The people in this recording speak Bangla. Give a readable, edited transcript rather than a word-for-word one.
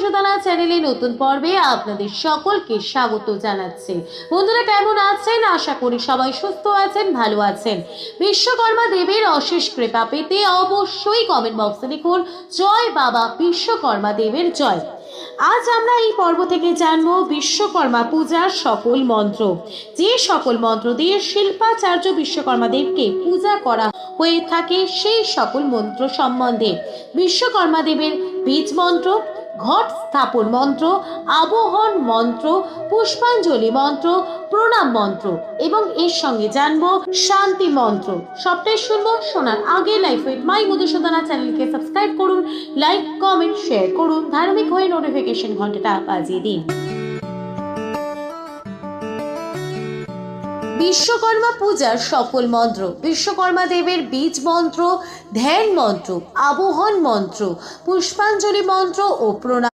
মধুসূদনা চ্যানেলে নতুন পর্বে আপনাদের সকলকে স্বাগত জানাচ্ছি। বন্ধুরা কেমন আছেন? আশা করি সবাই সুস্থ আছেন, ভালো আছেন। বিশ্বকর্মা দেবের অশেষ কৃপা পেতে অবশ্যই কমেন্ট বক্সে লিখুন জয় বাবা বিশ্বকর্মা দেবের জয়। আজ আমরা এই পর্ব থেকে জানবো বিশ্বকর্মা পূজার সকল মন্ত্র, যে সকল মন্ত্র দিয়ে শিল্পাচার্য বিশ্বকর্মা দেবকে পূজা করা হয়ে থাকে সেই সকল মন্ত্র সম্বন্ধে। বিশ্বকর্মা দেবের বীজ মন্ত্র, ঘট স্থাপন মন্ত্র, আবহন মন্ত্র, পুষ্পাঞ্জলি মন্ত্র, প্রণাম মন্ত্র এবং এর সঙ্গে জানবো শান্তি মন্ত্র। সবটাই শুনবো। শোনার আগে লাইফ উইথ মাই মধুসূদনা চ্যানেলকে সাবস্ক্রাইব করুন, লাইক কমেন্ট শেয়ার করুন, ধার্মিক হয়ে নোটিফিকেশন ঘন্টাটা বাজিয়ে দিন। বিশ্বকর্মা পূজার সকল মন্ত্র। বিশ্বকর্মা দেবের বীজ মন্ত্র, ধ্যান মন্ত্র, আবহন মন্ত্র, পুষ্পাঞ্জলি মন্ত্র ও প্রণাম